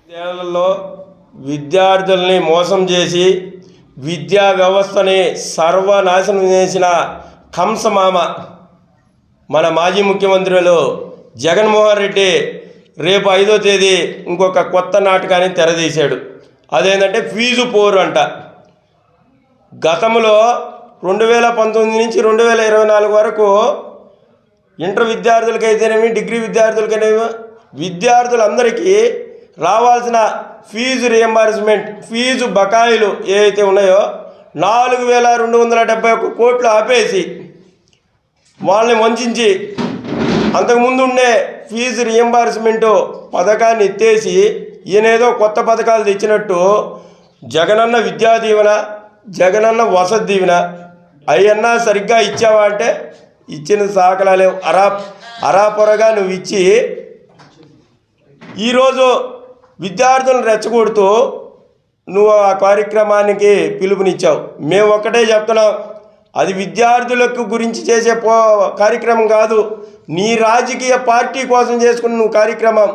ఏళ్లలో విద్యార్థుల్ని మోసం చేసి విద్యా వ్యవస్థని సర్వనాశనం చేసిన కంసమామ మన మాజీ ముఖ్యమంత్రులు జగన్మోహన్ రెడ్డి రేపు 5వ తేదీ ఇంకొక కొత్త నాటకాన్ని తెరదీశాడు. అదేంటంటే ఫీజు పోరు అంట. గతంలో 2019 నుంచి 2024 వరకు ఇంటర్ విద్యార్థులకైతేనేమి, డిగ్రీ విద్యార్థులకైతేనేమి, విద్యార్థులందరికీ రావాల్సిన ఫీజు రియంబర్స్మెంట్, ఫీజు బకాయిలు ఏవైతే ఉన్నాయో 4,271 కోట్లు ఆపేసి వాళ్ళని వంచి అంతకుముందు ఉండే ఫీజు రియంబర్స్మెంటు పథకాన్ని ఎత్తేసి ఈయనేదో కొత్త పథకాలు తెచ్చినట్టు జగనన్న విద్యా దీవెన, జగనన్న వసతి దీవెన అవన్నా సరిగ్గా ఇచ్చావా అంటే ఇచ్చిన సాకలాలేవు. అరాపొరగా నువ్వు ఇచ్చి ఈరోజు విద్యార్థులను రెచ్చగొడుతూ నువ్వు ఆ కార్యక్రమానికి పిలుపునిచ్చావు. మేము ఒక్కటే చెప్తున్నాం, అది విద్యార్థులకు గురించి చేసే కార్యక్రమం కాదు, నీ రాజకీయ పార్టీ కోసం చేసుకున్న నువ్వు కార్యక్రమం.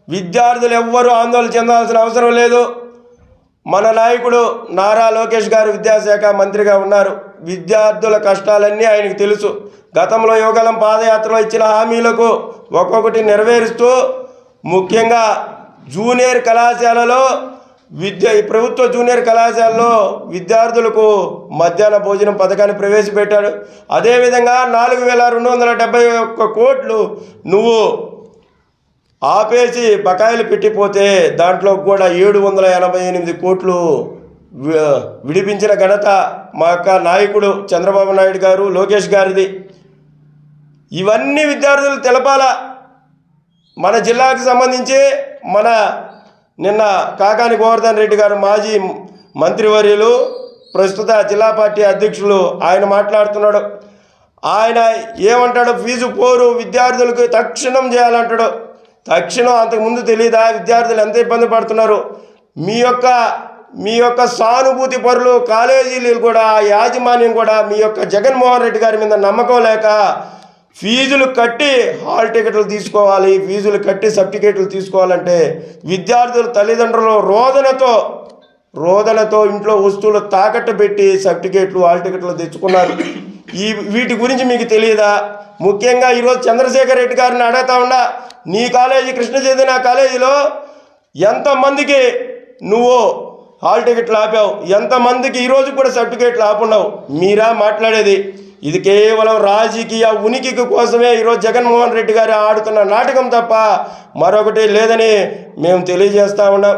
విద్యార్థులు ఎవ్వరూ ఆందోళన చెందాల్సిన అవసరం లేదు. మన నాయకుడు నారా లోకేష్ గారు విద్యాశాఖ మంత్రిగా ఉన్నారు. విద్యార్థుల కష్టాలన్నీ ఆయనకు తెలుసు. గతంలో యువగలం పాదయాత్రలో ఇచ్చిన హామీలకు ఒక్కొక్కటి నెరవేరుస్తూ ముఖ్యంగా జూనియర్ కళాశాలలో ప్రభుత్వ జూనియర్ కళాశాలలో విద్యార్థులకు మధ్యాహ్న భోజనం పథకాన్ని ప్రవేశపెట్టాడు. అదేవిధంగా 4,271 కోట్లు నువ్వు ఆపేసి బకాయిలు పెట్టిపోతే దాంట్లో కూడా 788 కోట్లు విడిపించిన ఘనత మా యొక్క నాయకుడు చంద్రబాబు నాయుడు గారు, లోకేష్ గారిది. ఇవన్నీ విద్యార్థులు తెలపాలా. మన జిల్లాకు సంబంధించి నిన్న కాకాని గోవర్ధన్ రెడ్డి గారు మాజీ మంత్రివర్యులు, ప్రస్తుత జిల్లా పార్టీ అధ్యక్షులు, ఆయన మాట్లాడుతున్నాడు. ఆయన ఏమంటాడు, ఫీజు పోరు విద్యార్థులకు తక్షణం చేయాలంటాడు. తక్షణం అంతకుముందు తెలీదా విద్యార్థులు ఎంత ఇబ్బంది పడుతున్నారు? మీ యొక్క సానుభూతి పరులు కాలేజీలు కూడా, యాజమాన్యం కూడా మీ యొక్క జగన్మోహన్ రెడ్డి గారి మీద నమ్మకం లేక ఫీజులు కట్టి హాల్ టికెట్లు తీసుకోవాలి, ఫీజులు కట్టి సర్టిఫికేట్లు తీసుకోవాలంటే విద్యార్థుల తల్లిదండ్రులు రోదనతో ఇంట్లో వస్తువులు తాకట్టు పెట్టి సర్టిఫికేట్లు, హాల్ టికెట్లు తెచ్చుకున్నారు. వీటి గురించి మీకు తెలియదా? ముఖ్యంగా ఈరోజు చంద్రశేఖర్ రెడ్డి గారిని అడుగుతా ఉన్నా, నీ కాలేజీ కృష్ణ చైతన్య కాలేజీలో ఎంతమందికి నువ్వు హాల్ టికెట్లు ఆపావు? ఎంతమందికి ఈరోజు కూడా సర్టిఫికేట్లు ఆపున్నావు? మీరా మాట్లాడేది? ఇది కేవలం రాజకీయ ఉనికికి కోసమే ఈరోజు జగన్మోహన్ రెడ్డి గారు ఆడుతున్న నాటకం తప్ప మరొకటి లేదని మేము తెలియజేస్తా ఉన్నాం.